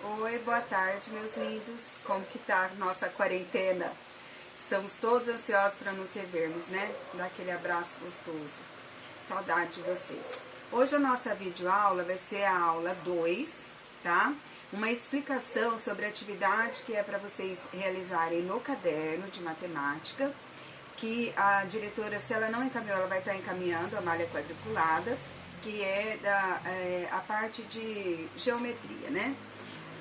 Oi, boa tarde, meus lindos. Como que tá nossa quarentena? Estamos todos ansiosos para nos revermos, né? Dar aquele abraço gostoso. Saudade de vocês. Hoje a nossa videoaula vai ser a aula 2, tá? Uma explicação sobre a atividade que é para vocês realizarem no caderno de matemática, que a diretora, se ela não encaminhou, ela vai estar encaminhando a malha quadriculada, que é a parte de geometria, né?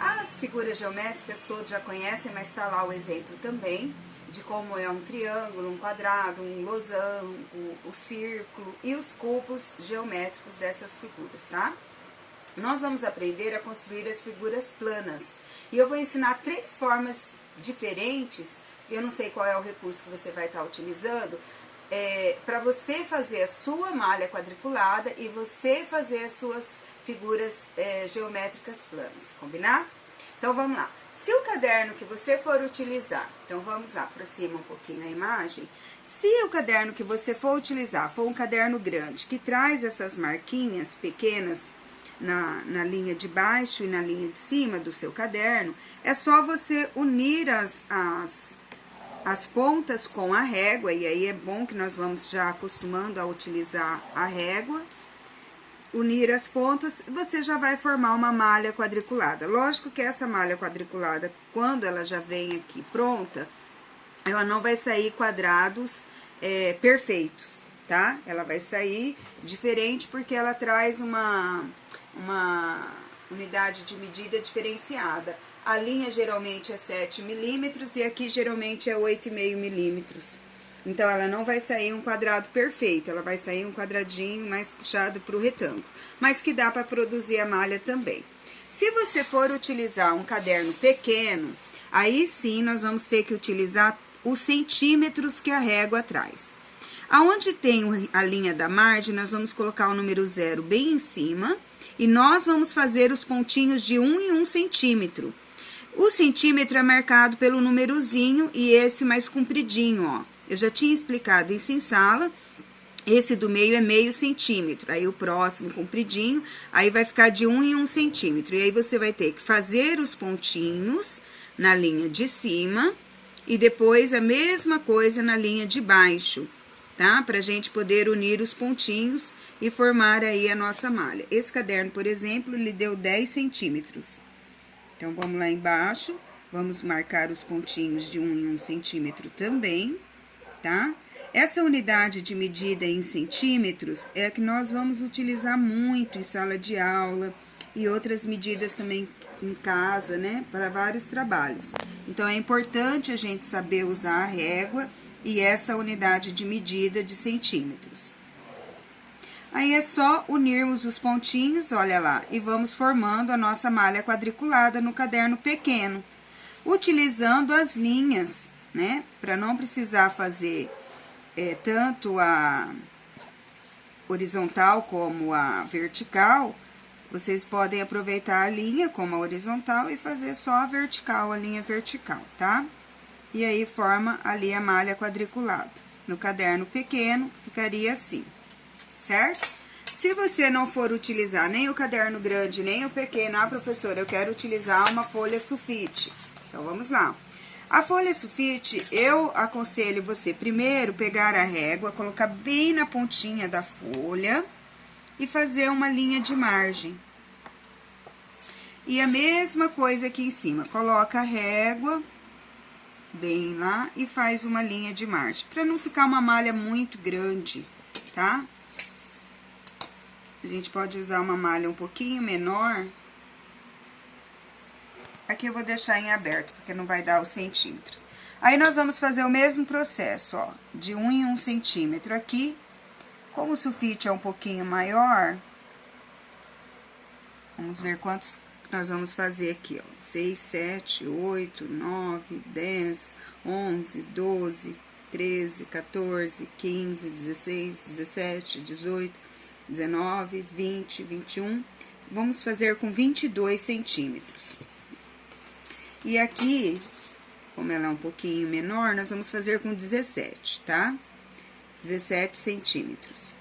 As figuras geométricas todos já conhecem, mas está lá o exemplo também de como é um triângulo, um quadrado, um losango, o círculo e os cubos geométricos dessas figuras, tá? Nós vamos aprender a construir as figuras planas. E eu vou ensinar 3 formas diferentes, eu não sei qual é o recurso que você vai estar utilizando, para você fazer a sua malha quadriculada e você fazer as suas figuras geométricas planas, combinar? Então vamos lá. Se o caderno que você for utilizar, então vamos lá, aproxima um pouquinho a imagem. Se o caderno que você for utilizar for um caderno grande, que traz essas marquinhas pequenas na linha de baixo e na linha de cima do seu caderno, é só você unir as pontas com a régua, e aí é bom que nós vamos já acostumando a utilizar a régua. Unir as pontas, você já vai formar uma malha quadriculada. Lógico que essa malha quadriculada, quando ela já vem aqui pronta, ela não vai sair quadrados perfeitos, tá? Ela vai sair diferente porque ela traz uma unidade de medida diferenciada. A linha geralmente é 7 milímetros e aqui geralmente é 8,5 milímetros. Então, ela não vai sair um quadrado perfeito, ela vai sair um quadradinho mais puxado para o retângulo, mas que dá para produzir a malha também. Se você for utilizar um caderno pequeno, aí sim nós vamos ter que utilizar os centímetros que a régua traz. Aonde tem a linha da margem, nós vamos colocar o número 0 bem em cima e nós vamos fazer os pontinhos de 1 em 1 centímetro. O centímetro é marcado pelo númerozinho e esse mais compridinho, ó. Eu já tinha explicado isso em sala, esse do meio é meio centímetro, aí o próximo compridinho, aí vai ficar de 1 em 1 centímetro. E aí você vai ter que fazer os pontinhos na linha de cima e depois a mesma coisa na linha de baixo, tá? Pra gente poder unir os pontinhos e formar aí a nossa malha. Esse caderno, por exemplo, ele deu 10 centímetros. Então, vamos lá embaixo, vamos marcar os pontinhos de 1 em 1 centímetro também, tá? Essa unidade de medida em centímetros é a que nós vamos utilizar muito em sala de aula e outras medidas também em casa, né? Para vários trabalhos. Então, é importante a gente saber usar a régua e essa unidade de medida de centímetros. Aí é só unirmos os pontinhos, olha lá, e vamos formando a nossa malha quadriculada no caderno pequeno, utilizando as linhas, né? Para não precisar fazer tanto a horizontal como a vertical, vocês podem aproveitar a linha como a horizontal e fazer só a vertical, a linha vertical, tá? E aí forma ali a malha quadriculada. No caderno pequeno, ficaria assim, certo? Se você não for utilizar nem o caderno grande, nem o pequeno, professora, eu quero utilizar uma folha sulfite. Então, vamos lá. A folha sulfite, eu aconselho você primeiro pegar a régua, colocar bem na pontinha da folha e fazer uma linha de margem. E a mesma coisa aqui em cima, coloca a régua bem lá e faz uma linha de margem, para não ficar uma malha muito grande, tá? A gente pode usar uma malha um pouquinho menor. Aqui eu vou deixar em aberto, porque não vai dar os centímetros. Aí, nós vamos fazer o mesmo processo, ó, de 1 em 1 centímetro aqui. Como o sulfite é um pouquinho maior, vamos ver quantos nós vamos fazer aqui, ó. 6, 7, 8, 9, 10, 11, 12, 13, 14, 15, 16, 17, 18, 19, 20, 21. Vamos fazer com 22 centímetros. E aqui, como ela é um pouquinho menor, nós vamos fazer com 17, tá? 17 centímetros.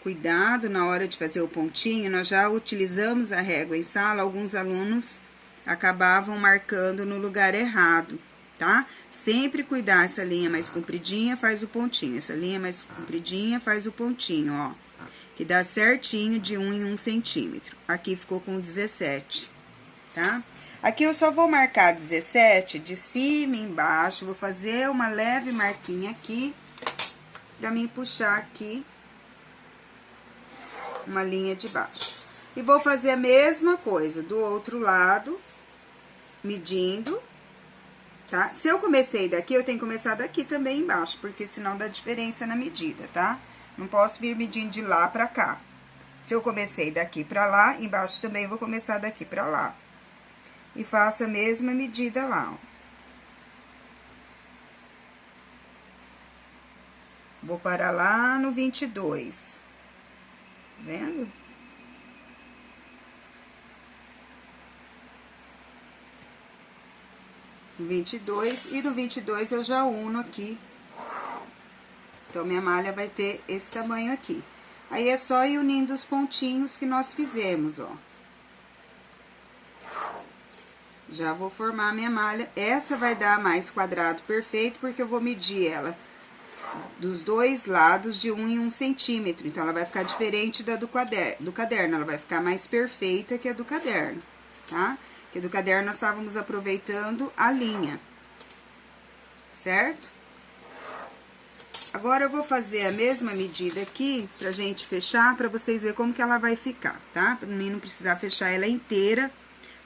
cuidado na hora de fazer o pontinho. Nós já utilizamos a régua em sala, alguns alunos acabavam marcando no lugar errado, tá? Sempre cuidar, essa linha mais compridinha faz o pontinho, essa linha mais compridinha faz o pontinho, ó. Que dá certinho de 1 em 1 centímetro. Aqui ficou com 17, tá? Aqui eu só vou marcar 17 de cima e embaixo, vou fazer uma leve marquinha aqui, pra mim puxar aqui uma linha de baixo. E vou fazer a mesma coisa do outro lado, medindo, tá? Se eu comecei daqui, eu tenho que começar daqui também embaixo, porque senão dá diferença na medida, tá? Não posso vir medindo de lá pra cá. Se eu comecei daqui pra lá, embaixo também vou começar daqui pra lá. E faço a mesma medida lá, ó. Vou parar lá no 22. Tá vendo? No 22, e no 22 eu já uno aqui. Então, minha malha vai ter esse tamanho aqui. Aí, é só ir unindo os pontinhos que nós fizemos, ó. Já vou formar a minha malha. Essa vai dar mais quadrado perfeito, porque eu vou medir ela dos dois lados de 1 em 1 centímetro. Então, ela vai ficar diferente da do caderno. Ela vai ficar mais perfeita que a do caderno, tá? Porque do caderno nós estávamos aproveitando a linha, certo? Agora, eu vou fazer a mesma medida aqui, pra gente fechar, pra vocês verem como que ela vai ficar, tá? Pra mim não precisar fechar ela inteira,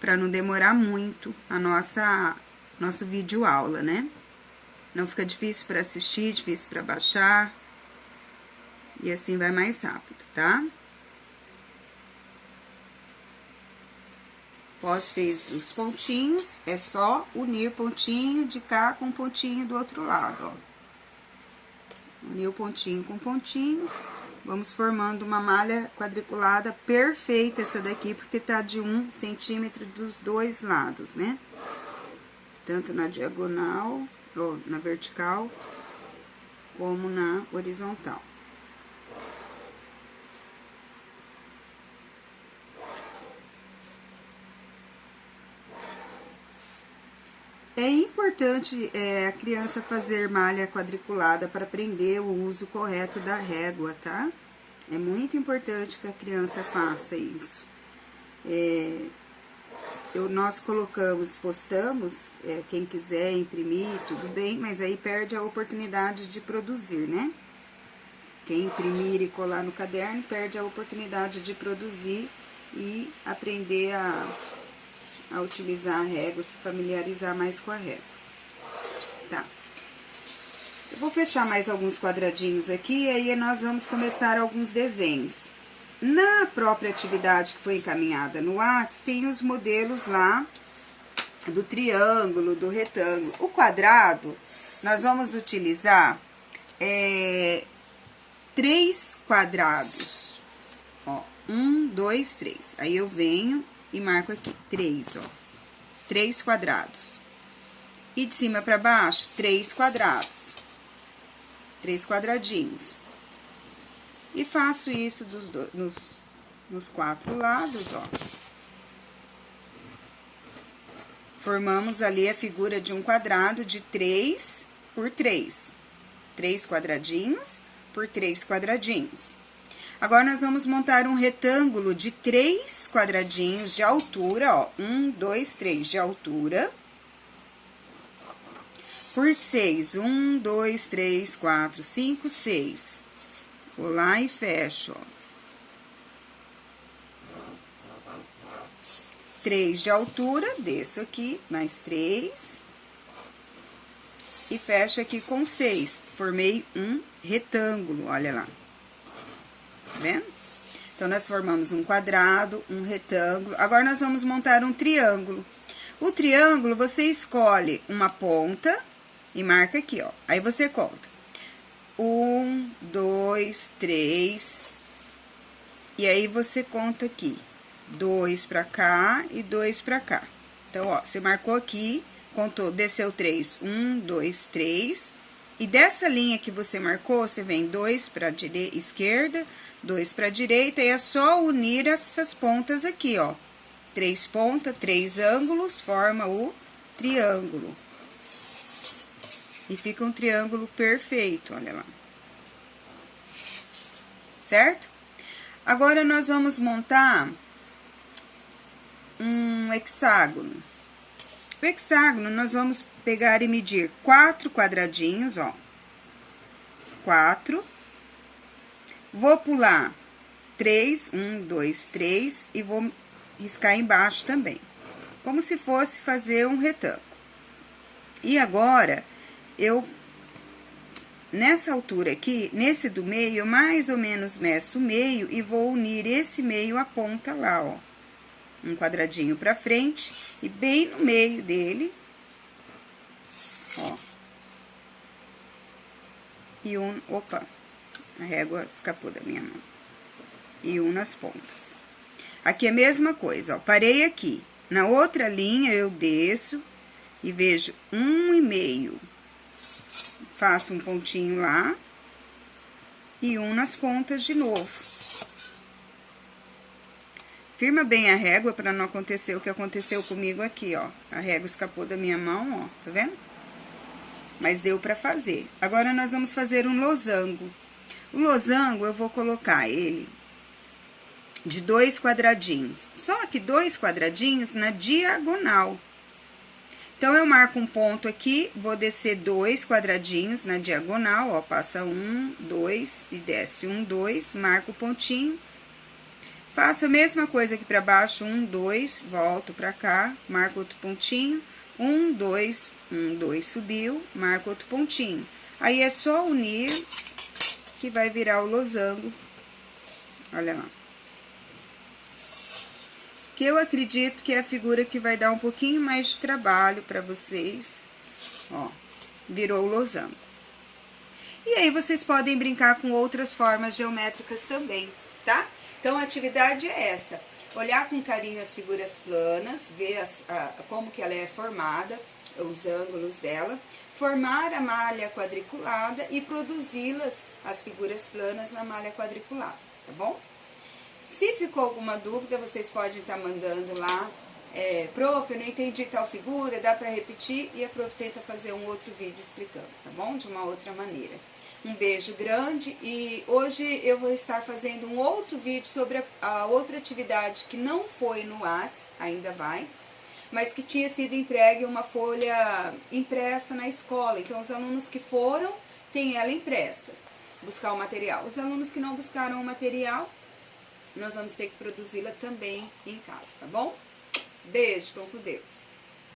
pra não demorar muito a nosso vídeo aula, né? Não fica difícil pra assistir, difícil pra baixar. E assim vai mais rápido, tá? Após fez os pontinhos, é só unir pontinho de cá com pontinho do outro lado, ó. Unir o pontinho com pontinho, vamos formando uma malha quadriculada perfeita essa daqui, porque tá de 1 centímetro dos dois lados, né? Tanto na diagonal, ou na vertical, como na horizontal. É importante a criança fazer malha quadriculada para aprender o uso correto da régua, tá? É muito importante que a criança faça isso. Nós postamos, quem quiser imprimir, tudo bem, mas aí perde a oportunidade de produzir, né? Quem imprimir e colar no caderno, perde a oportunidade de produzir e aprender a utilizar a régua, se familiarizar mais com a régua, tá? Eu vou fechar mais alguns quadradinhos aqui, e aí nós vamos começar alguns desenhos. Na própria atividade que foi encaminhada no Whats, tem os modelos lá do triângulo, do retângulo. O quadrado, nós vamos utilizar 3 quadrados, ó, 1, 2, 3. Aí eu venho e marco aqui, 3, ó. 3 quadrados. E de cima pra baixo, 3 quadrados. 3 quadradinhos. E faço isso nos 4 lados, ó. Formamos ali a figura de um quadrado de 3 por 3. 3 quadradinhos por 3 quadradinhos. Agora, nós vamos montar um retângulo de 3 quadradinhos de altura, ó. 1, 2, 3 de altura. Por 6. 1, 2, 3, 4, 5, 6. Vou lá e fecho, ó. 3 de altura, desço aqui, mais 3. E fecho aqui com 6. Formei um retângulo, olha lá. Tá vendo? Então, nós formamos um quadrado, um retângulo. Agora, nós vamos montar um triângulo. O triângulo, você escolhe uma ponta e marca aqui, ó. Aí, você conta. 1, 2, 3. E aí, você conta aqui. 2 pra cá e 2 pra cá. Então, ó, você marcou aqui, contou, desceu 3. 1, 2, 3. E dessa linha que você marcou, você vem 2 para a esquerda, 2 para a direita, e é só unir essas pontas aqui, ó. 3 pontas, 3 ângulos, forma o triângulo. E fica um triângulo perfeito, olha lá. Certo? Agora, nós vamos montar um hexágono. O hexágono, nós vamos pegar e medir 4 quadradinhos, ó. 4. Vou pular 3, 1, 2, 3, e vou riscar embaixo também. Como se fosse fazer um retângulo. E agora, nessa altura aqui, nesse do meio, eu mais ou menos meço o meio e vou unir esse meio à ponta lá, ó. Um quadradinho pra frente e bem no meio dele, ó. E opa, a régua escapou da minha mão. E nas pontas. Aqui é a mesma coisa, ó, parei aqui. Na outra linha, eu desço e vejo 1,5. Faço um pontinho lá e nas pontas de novo. Firma bem a régua para não acontecer o que aconteceu comigo aqui, ó. A régua escapou da minha mão, ó, tá vendo? Mas deu para fazer. Agora, nós vamos fazer um losango. O losango, eu vou colocar ele de 2 quadradinhos. Só que 2 quadradinhos na diagonal. Então, eu marco um ponto aqui, vou descer 2 quadradinhos na diagonal, ó. Passa 1, 2 e desce 1, 2, marco o pontinho. Faço a mesma coisa aqui pra baixo, 1, 2, volto pra cá, marco outro pontinho, 1, 2, 1, 2, subiu, marco outro pontinho. Aí, é só unir que vai virar o losango, olha lá. Que eu acredito que é a figura que vai dar um pouquinho mais de trabalho pra vocês, ó, virou o losango. E aí, vocês podem brincar com outras formas geométricas também, tá? Então, a atividade é essa, olhar com carinho as figuras planas, ver como que ela é formada, os ângulos dela, formar a malha quadriculada e produzi-las, as figuras planas, na malha quadriculada, tá bom? Se ficou alguma dúvida, vocês podem estar mandando lá, prof, eu não entendi tal figura, dá para repetir, e a prof tenta fazer um outro vídeo explicando, tá bom? De uma outra maneira. Um beijo grande e hoje eu vou estar fazendo um outro vídeo sobre a outra atividade que não foi no Whats, ainda vai, mas que tinha sido entregue uma folha impressa na escola. Então, os alunos que foram, têm ela impressa, buscar o material. Os alunos que não buscaram o material, nós vamos ter que produzi-la também em casa, tá bom? Beijo, com Deus!